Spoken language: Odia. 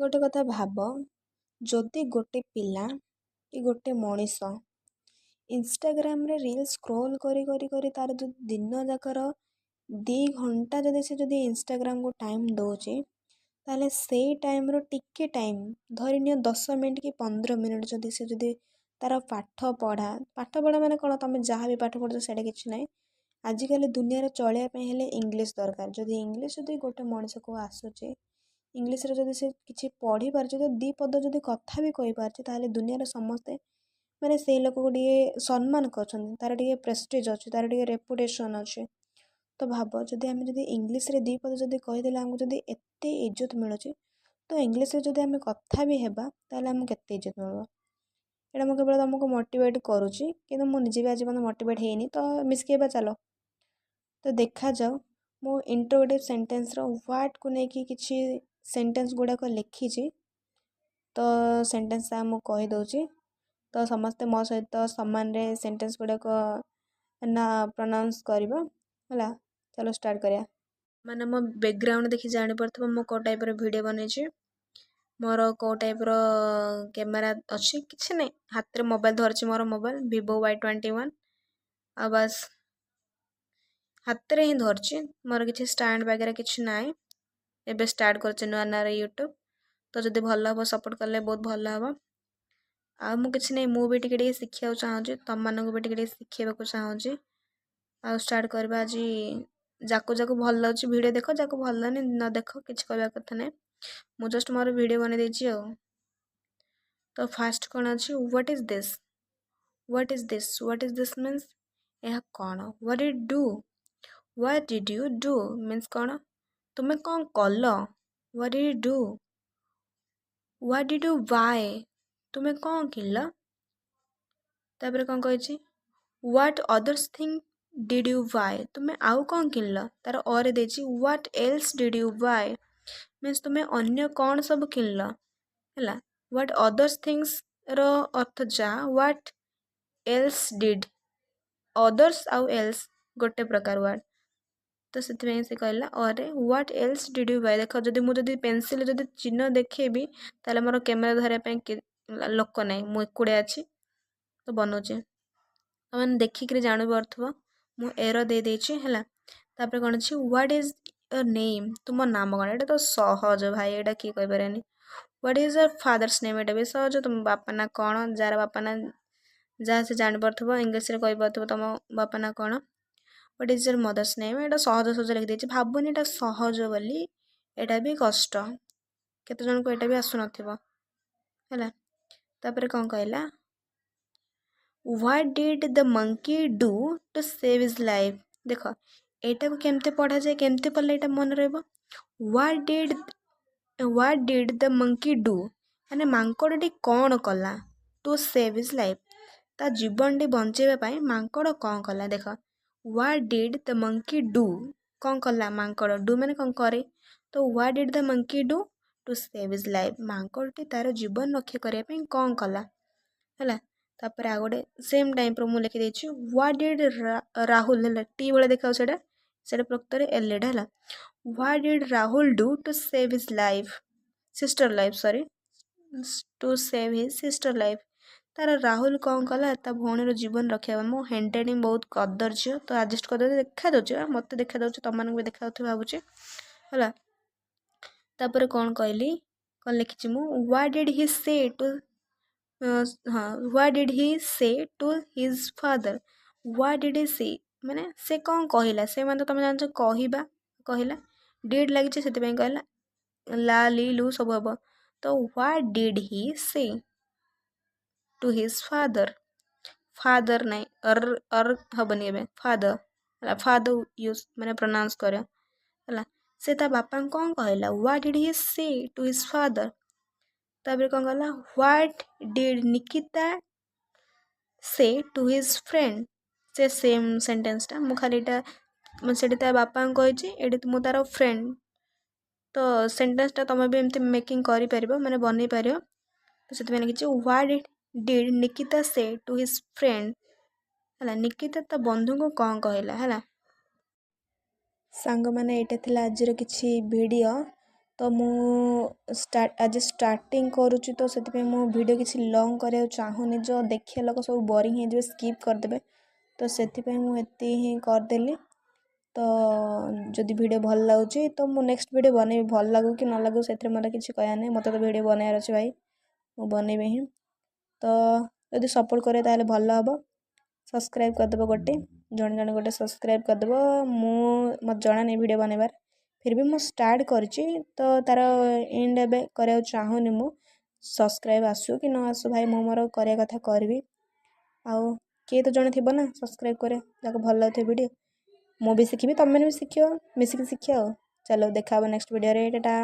ଗୋଟେ କଥା ଭାବ, ଯଦି ଗୋଟେ ପିଲା କି ଗୋଟେ ମଣିଷ ଇନଷ୍ଟାଗ୍ରାମରେ ରିଲ୍ ସ୍କ୍ରୋଲ୍ କରି କରି କରି ତାର ଯଦି ଦିନ ଯାକର 2 ଘଣ୍ଟା ଯଦି ଇନଷ୍ଟାଗ୍ରାମକୁ ଟାଇମ୍ ଦେଉଛି, ତାହେଲେ ସେଇ ଟାଇମ୍ର ଟିକେ ଟାଇମ୍ ଧରିନିଅ 10 ମିନିଟ୍ କି 15 ମିନିଟ୍ ଯଦି ତାର ପାଠ ପଢ଼ା ମାନେ କ'ଣ, ତମେ ଯାହା ବି ପାଠ ପଢ଼ୁଛ ସେଇଟା କିଛି ନାହିଁ। ଆଜିକାଲି ଦୁନିଆରେ ଚଳିବା ପାଇଁ ହେଲେ ଇଂଲିଶ ଦରକାର। ଯଦି ଇଂଲିଶ ଗୋଟେ ମଣିଷକୁ ଆସୁଛି, ଇଂଲିଶରେ ଯଦି ସେ କିଛି ପଢ଼ିପାରୁଛି, ଯଦି 2 ପଦ ଯଦି କଥା ବି କହିପାରୁଛି, ତାହେଲେ ଦୁନିଆରେ ସମସ୍ତେ ମାନେ ସେଇ ଲୋକକୁ ଟିକେ ସମ୍ମାନ କରୁଛନ୍ତି, ତାର ଟିକେ ପ୍ରେଷ୍ଟିଜ୍ ଅଛି, ତାର ଟିକେ ରେପୁଟେସନ୍ ଅଛି। ତ ଭାବ, ଯଦି ଇଂଲିଶରେ 2 ପଦ ଯଦି କହିଦେଲେ ଆମକୁ ଯଦି ଏତେ ଇଜ୍ଜତ ମିଳୁଛି, ତ ଇଂଲିଶରେ ଯଦି ଆମେ କଥା ବି ହେବା, ତାହେଲେ ଆମକୁ କେତେ ଇଜ୍ଜତ ମିଳିବ। ଏଇଟା ମୁଁ କେବଳ ତୁମକୁ ମୋଟିଭେଟ୍ କରୁଛି, କିନ୍ତୁ ମୁଁ ନିଜେ ବି ଆଜି ପର୍ଯ୍ୟନ୍ତ ମୋଟିଭେଟ୍ ହେଇନି। ତ ମିଶିକି ଏବେ ଚାଲ। ତ ଦେଖାଯାଉ, ମୁଁ ଇଣ୍ଟ୍ରୋଗେଟିଭ୍ ସେଣ୍ଟେନ୍ସର ୱାର୍ଡ଼କୁ ନେଇକି କିଛି ସେଣ୍ଟେନ୍ସ ଗୁଡ଼ାକ ଲେଖିଛି। ତ ସେଣ୍ଟେନ୍ସ ମୁଁ କହିଦେଉଛି, ତ ସମସ୍ତେ ମୋ ସହିତ ସମାନରେ ସେଣ୍ଟେନ୍ସ ଗୁଡ଼ାକ ନା ପ୍ରନାଉନ୍ସ କରିବ ହେଲା। ଚାଲ ଷ୍ଟାର୍ଟ କରିବା। ମାନେ ମୋ ବ୍ୟାକ୍ଗ୍ରାଉଣ୍ଡ ଦେଖି ଜାଣିପାରୁଥିବ ମୁଁ କେଉଁ ଟାଇପ୍ର ଭିଡ଼ିଓ ବନେଇଛି, ମୋର କେଉଁ ଟାଇପ୍ର କ୍ୟାମେରା ଅଛି। କିଛି ନାହିଁ, ହାତରେ ମୋବାଇଲ୍ ଧରିଛି, ମୋର ମୋବାଇଲ୍ ଭିଭୋ Y21। ଆଉ ବାସ୍ ହାତରେ ହିଁ ଧରିଛି, ମୋର କିଛି ଷ୍ଟାଣ୍ଡ ବଗେରା କିଛି ନାହିଁ। ଏବେ ଷ୍ଟାର୍ଟ କରୁଛି ନୂଆ ୟୁଟ୍ୟୁବ୍। ତ ଯଦି ଭଲ ହେବ, ସପୋର୍ଟ କଲେ ବହୁତ ଭଲ ହେବ। ଆଉ ମୁଁ କିଛି ନାହିଁ, ମୁଁ ବି ଟିକେ ଟିକେ ଶିଖିବାକୁ ଚାହୁଁଛି, ତମମାନଙ୍କୁ ବି ଟିକେ ଟିକେ ଶିଖେଇବାକୁ ଚାହୁଁଛି। ଆଉ ଷ୍ଟାର୍ଟ କରିବା ଆଜି। ଯାକୁ ଭଲ ଲାଗୁଛି ଭିଡ଼ିଓ ଦେଖ, ଯାକୁ ଭଲ ଲାଗୁନି ନ ଦେଖ, କିଛି କରିବା କଥା ନାହିଁ। ମୁଁ ଜଷ୍ଟ ମୋର ଭିଡ଼ିଓ ବନେଇ ଦେଇଛି ଆଉ। ତ ଫାଷ୍ଟ କ'ଣ ଅଛି, what is this? What is this? What is this means ଏହା କ'ଣ? What did do? What did you do means କ'ଣ? ତୁମେ କ'ଣ କଲ? What did you do? What did you buy? ତୁମେ କ'ଣ କିଣିଲ? ତାପରେ କ'ଣ କହିଛି, what others thing did you buy? ତୁମେ ଆଉ କ'ଣ କିଣିଲ? ତାର ଅରେ ଦେଇଛି what else did you buy means ତୁମେ ଅନ୍ୟ କ'ଣ ସବୁ କିଣିଲ ହେଲା। ହ୍ୱାଟ୍ ଅଦର୍ସ ଥିଙ୍ଗସର ଅର୍ଥ ଯାହା, ହ୍ୱାଟ୍ ଏଲ୍ସ ଡିଡ୍, ଅଦର୍ସ ଆଉ ଏଲ୍ସ ଗୋଟେ ପ୍ରକାର ୱାର୍ଡ଼। ତ ସେଥିପାଇଁ ସେ କହିଲା ଅରେ what else did you buy. ଦେଖ, ମୁଁ ଯଦି ପେନ୍ସିଲ୍ ଯଦି ଚିହ୍ନ ଦେଖେଇବି, ତାହେଲେ ମୋର କ୍ୟାମେରା ଧରିବା ପାଇଁ ଲୋକ ନାହିଁ, ମୁଁ ଏକୁଟିଆ ଅଛି, ତ ବନଉଛି। ତମାନେ ଦେଖିକିରି ଜାଣିପାରୁଥିବ ମୁଁ ଏର ଦେଇଦେଇଛି ହେଲା। ତାପରେ କ'ଣ ଅଛି, ହ୍ୱାଟ୍ ଇଜ୍ ୟର୍ ନେମ୍? ତୁମ ନାମ କ'ଣ? ଏଇଟା ତ ସହଜ ଭାଇ, ଏଇଟା କିଏ କହିପାରିବନି। What is your father's name? ଏଇଟା ବି ସହଜ। ତୁମ ବାପା ନା କ'ଣ? ଯାହାର ବାପା ନା ଯାହା ସେ ଜାଣିପାରୁଥିବ, ଇଂଲିଶରେ କହିପାରୁଥିବ ତମ ବାପା ନା କ'ଣ। What is your mother's name? ଏଇଟା ସହଜ ଲେଖିଦେଇଛି। ଭାବୁନି ଏଇଟା ସହଜ ବୋଲି, ଏଇଟା ବି କଷ୍ଟ। କେତେ ଜଣଙ୍କୁ ଏଇଟା ବି ଆସୁନଥିବ ହେଲା। ତାପରେ କ'ଣ କହିଲା, what did the monkey do to save his life? ଦେଖ, ଏଇଟାକୁ କେମିତି ପଢ଼ାଯାଏ, କେମିତି ପଢ଼ିଲେ ଏଇଟା ମନେ ରହିବ। What did the monkey do ମାନେ ମାଙ୍କଡ଼ଟି କ'ଣ କଲା? ଟୁ ସେଭ୍ ହିଜ୍ ଲାଇଫ୍, ତା ଜୀବନଟି ବଞ୍ଚାଇବା ପାଇଁ ମାଙ୍କଡ଼ କ'ଣ କଲା? ଦେଖ, what did the monkey do, କ'ଣ କଲା ମାଙ୍କଡ଼? ଡୁ ମାନେ କ'ଣ କରେ। ତ what did the monkey do to save his life, ମାଙ୍କଡ଼ଟି ତାର ଜୀବନ ରକ୍ଷା କରିବା ପାଇଁ କ'ଣ କଲା ହେଲା। ତାପରେ ଆଉ ଗୋଟେ ସେମ୍ ଟାଇପ୍ର ମୁଁ ଲେଖିଦେଇଛି, ହ୍ୱାଟ୍ ଡିଡ୍ ରାହୁଲ, ହେଲା ଟି ଭଳିଆ ଦେଖାଉ, ସେଇଟା ପ୍ରକୃତରେ ଏଲ୍ଇଡି ହେଲା। What did Rahul do to save his life, sister life, to save his sister life. ତାର ରାହୁଲ କ'ଣ କଲା? ତା ଭଉଣୀର ଜୀବନ ରକ୍ଷା। ମୋ ହ୍ୟାଣ୍ଡ ରାଇଟିଂ ବହୁତ କଦର୍ଯ୍ୟ, ତ ଆଡ଼ଜଷ୍ଟ କରିଦେଉଛି। ଦେଖାଦେଉଛି, ମୋତେ ଦେଖାଦେଉଛି, ତମମାନଙ୍କୁ ବି ଦେଖାଯାଉଥିବ ଭାବୁଛି ହେଲା। ତାପରେ କ'ଣ କହିଲି, କ'ଣ ଲେଖିଛି ମୁଁ, what did he say two what did he say to his father? What did he say ମାନେ ସେ କ'ଣ କହିଲା? ସେ ମାନେ ତମେ ଜାଣିଛ କହିଲା, ଡିଡ୍ ଲାଗିଛି ସେଥିପାଇଁ କହିଲା, ଲା ଲି ଲୁ ସବୁ ହେବ। ତ what did he say to his father? Father ନାହିଁ, ହେବନି ଏବେ, ଫାଦର ହେଲା। ଫାଦର ୟୁଜ୍ ମାନେ ପ୍ରନାଉନ୍ସ କର ହେଲା। ସେ ତା ବାପାଙ୍କୁ କ'ଣ କହିଲା? What did he say to his father? ତାପରେ କ'ଣ କଲା, ହ୍ୱାଟ୍ ଡିଡ୍ ନିକିତା ସେ ଟୁ ହିଜ୍ ଫ୍ରେଣ୍ଡ? ସେ ସେମ୍ ସେଣ୍ଟେନ୍ସଟା, ମୁଁ ଖାଲି ଏଇଟା ସେଠି ତା ବାପାଙ୍କୁ କହିଛି, ଏଠି ମୁଁ ତାର ଫ୍ରେଣ୍ଡ। ତ ସେଣ୍ଟେନ୍ସଟା ତୁମେ ବି ଏମିତି ମେକିଂ କରିପାରିବ, ମାନେ ବନେଇ ପାରିବ। ତ ସେଥିପାଇଁ ଲେଖିଛି, ହ୍ୱାଟ୍ ଡିଡ୍ ନିକିତା ସେ ଟୁ ହିଜ୍ ଫ୍ରେଣ୍ଡ ହେଲା। ନିକିତା ତା ବନ୍ଧୁଙ୍କୁ କ'ଣ କହିଲା ହେଲା। ସାଙ୍ଗମାନେ, ଏଇଟା ଥିଲା ଆଜିର କିଛି ଭିଡ଼ିଓ। तो मु आज स्टार्टिंग करुच्ची तो से मो वीडियो किसी लॉन्ग कराया चाहूनी जो देखिए लोग सब बोरिंग हो स्किप करदे तो से मुझे ही करदेली तो जदि वीडियो भल लगुच तो मु नेक्स्ट वीडियो बनैबी भल लगू कि न लगू से मतलब किसी कहना नहीं मत तो वीडियो बनार अच्छे भाई मु बनैबी ही तो जदि सपोर्ट करे ताले भल हम सब्सक्राइब करदेव गोटे जन जन गोटे सब्सक्राइब करदेव मत जना नहीं वीडियो बनैबार फिर भी मुझे स्टार्ट करची तो तार एंड एबे करा चाहूनी मु सब्सक्राइब आसू कि न आसू भाई मु मोर करिया कथा करबी आउ किए तो जने थी ना सब्सक्राइब करे जाको भल लगे वीडियो मु भी शिखी तुम भी शिख मिसिकी शिखा चलो देखा नेक्स्ट वीडियो रे टाटा।